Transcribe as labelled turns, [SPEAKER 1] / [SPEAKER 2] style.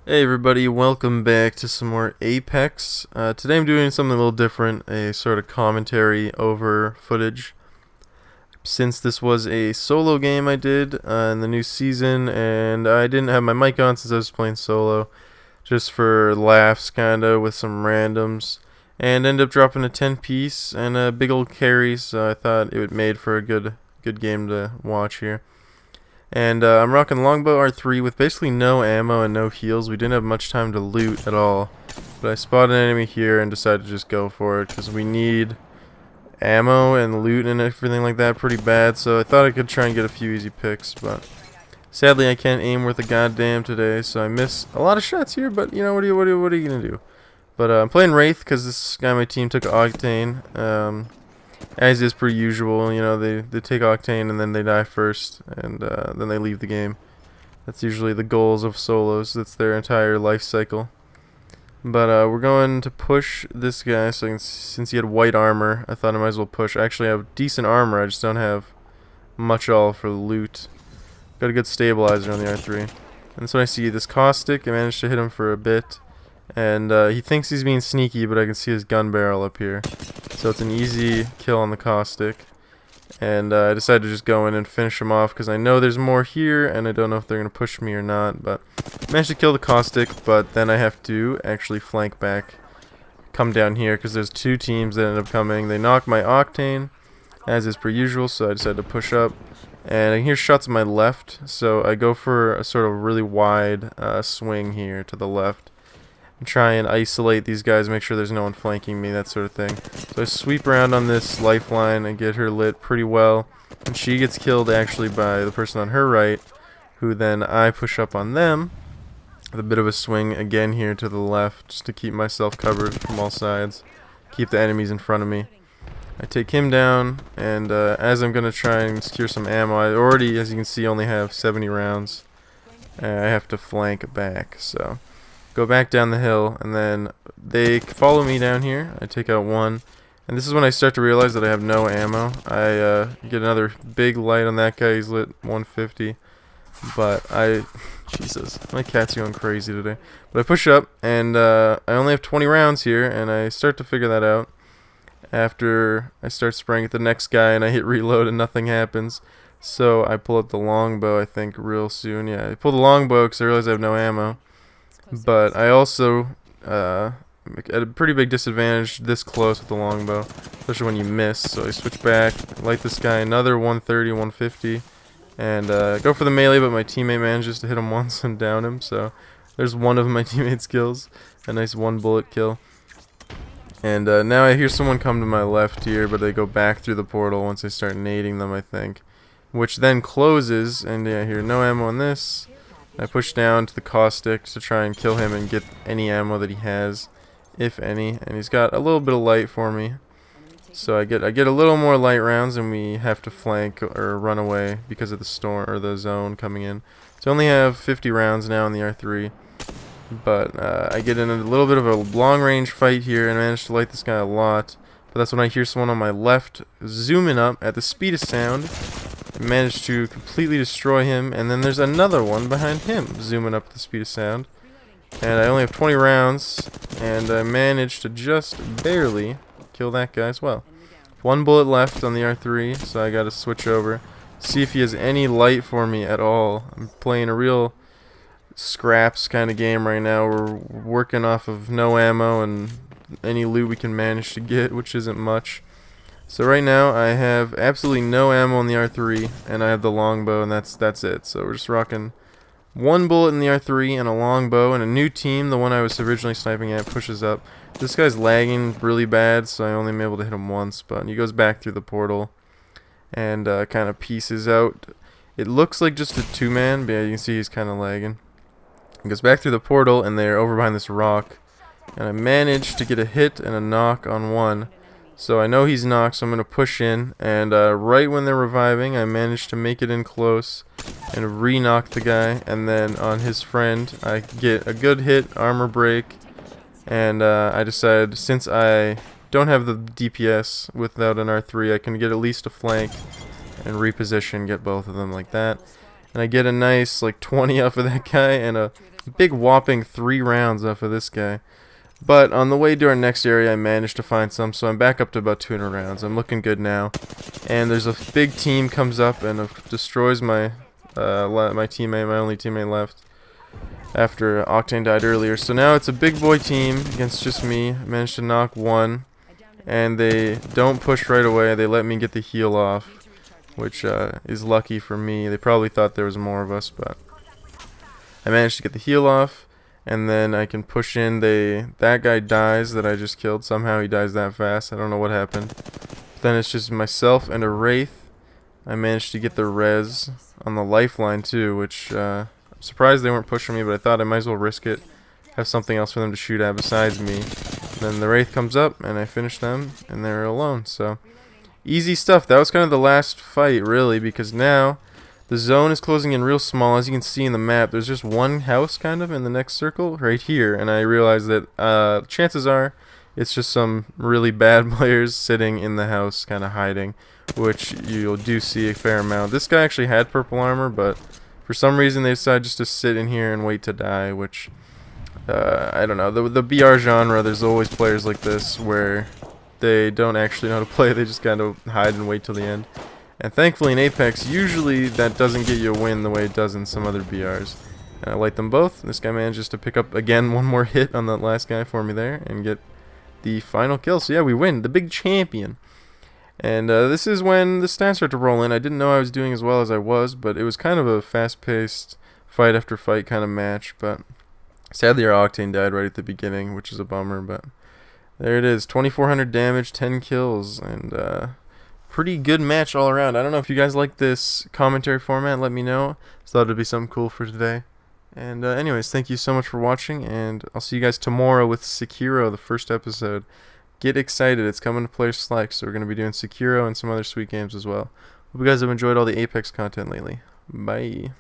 [SPEAKER 1] Hey everybody, welcome back to some more Apex. Today I'm doing something a little different, a sort of commentary over footage. Since this was a solo game I did in the new season, and I didn't have my mic on since I was playing solo, just for laughs kinda with some randoms, and ended up dropping a 10 piece and a big old carry, so I thought it would made for a good game to watch here. And I'm rocking Longbow R3 with basically no ammo and no heals. We didn't have much time to loot at all. But I spotted an enemy here and decided to just go for it because we need ammo and loot and everything like that pretty bad. So I thought I could try and get a few easy picks, but sadly I can't aim worth a goddamn today. So I miss a lot of shots here, but you know, what are you gonna do? But I'm playing Wraith because this guy on my team took Octane. As is per usual, you know, they take Octane and then they die first, and then they leave the game. That's usually the goals of solos. That's their entire life cycle. But we're going to push this guy, so since he had white armor, I thought I might as well push. I actually have decent armor, I just don't have much all for the loot. Got a good stabilizer on the R3. And so when I see this Caustic, I managed to hit him for a bit. And he thinks he's being sneaky, but I can see his gun barrel up here. So it's an easy kill on the Caustic. And I decided to just go in and finish him off because I know there's more here and I don't know if they're going to push me or not. But I managed to kill the Caustic, but then I have to actually flank back, come down here because there's two teams that end up coming. They knock my Octane, as is per usual, so I decided to push up. And I hear shots on my left, so I go for a sort of really wide swing here to the left. Try and isolate these guys, make sure there's no one flanking me, that sort of thing. So I sweep around on this lifeline and get her lit pretty well. And she gets killed actually by the person on her right, who then I push up on them with a bit of a swing again here to the left, just to keep myself covered from all sides, keep the enemies in front of me. I take him down, and as I'm going to try and secure some ammo, I already, as you can see, only have 70 rounds. I have to flank back, so go back down the hill, and then they follow me down here. I take out one, and this is when I start to realize that I have no ammo. I get another big light on that guy. He's lit 150, but Jesus, my cat's going crazy today. But I push up, and I only have 20 rounds here, and I start to figure that out after I start spraying at the next guy, and I hit reload, and nothing happens. So I pull out the longbow, I think, real soon. Yeah, I pull the longbow because I realize I have no ammo. But I also, at a pretty big disadvantage this close with the longbow, especially when you miss. So I switch back, light this guy another 130, 150, and go for the melee, but my teammate manages to hit him once and down him. So there's one of my teammate's kills, a nice one bullet kill. And now I hear someone come to my left here, but they go back through the portal once I start nading them, I think. Which then closes, and yeah, I hear no ammo on this. I push down to the Caustic to try and kill him and get any ammo that he has, if any. And he's got a little bit of light for me, so I get a little more light rounds, and we have to flank or run away because of the storm or the zone coming in. So I only have 50 rounds now in the R3, but I get in a little bit of a long-range fight here and manage to light this guy a lot. But that's when I hear someone on my left zooming up at the speed of sound. Managed to completely destroy him, and then there's another one behind him zooming up at the speed of sound, and I only have 20 rounds, and I managed to just barely kill that guy as well. One bullet left on the R3, so I gotta switch over, see if he has any light for me at all. I'm playing a real scraps kind of game right now. We're working off of no ammo and any loot we can manage to get, which isn't much. So right now I have absolutely no ammo in the R3, and I have the longbow, and that's it. So we're just rocking one bullet in the R3 and a longbow, and a new team, the one I was originally sniping at, pushes up. This guy's lagging really bad, so I only am able to hit him once, but he goes back through the portal and kind of pieces out. It looks like just a two-man, but yeah, you can see he's kind of lagging. He goes back through the portal, and they're over behind this rock, and I managed to get a hit and a knock on one. So I know he's knocked, so I'm going to push in, and right when they're reviving, I managed to make it in close and re-knock the guy, and then on his friend, I get a good hit, armor break, and I decided since I don't have the DPS without an R3, I can get at least a flank and reposition, get both of them like that. and I get a nice like 20 off of that guy and a big whopping 3 rounds off of this guy. But on the way to our next area, I managed to find some, so I'm back up to about 200 rounds. I'm looking good now. And there's a big team comes up and destroys my my teammate, my only teammate left, after Octane died earlier. So now it's a big boy team against just me. I managed to knock one, and they don't push right away. They let me get the heal off, which is lucky for me. They probably thought there was more of us, but I managed to get the heal off. And then I can push in. That guy dies that I just killed. Somehow he dies that fast. I don't know what happened. Then it's just myself and a Wraith. I managed to get the res on the lifeline too, which I'm surprised they weren't pushing me, but I thought I might as well risk it. Have something else for them to shoot at besides me. Then the Wraith comes up and I finish them and they're alone. So easy stuff. That was kind of the last fight really, because now the zone is closing in real small. As you can see in the map, there's just one house kind of in the next circle right here, and I realized that chances are it's just some really bad players sitting in the house kind of hiding, which you do see a fair amount. This guy actually had purple armor, but for some reason they decided just to sit in here and wait to die, which I don't know. The BR genre, there's always players like this where they don't actually know how to play. They just kind of hide and wait till the end. And thankfully in Apex, usually that doesn't get you a win the way it does in some other BRs. And I light them both. This guy manages to pick up, again, one more hit on that last guy for me there and get the final kill. So yeah, we win. The big champion. And this is when the stats start to roll in. I didn't know I was doing as well as I was, but it was kind of a fast-paced fight after fight kind of match. But sadly our Octane died right at the beginning, which is a bummer. But there it is. 2,400 damage, 10 kills, and pretty good match all around. I don't know if you guys like this commentary format. Let me know. Just thought it'd be something cool for today. And anyways, thank you so much for watching, and I'll see you guys tomorrow with Sekiro, the first episode. Get excited. It's coming to Player Select, so we're going to be doing Sekiro and some other sweet games as well. Hope you guys have enjoyed all the Apex content lately. Bye.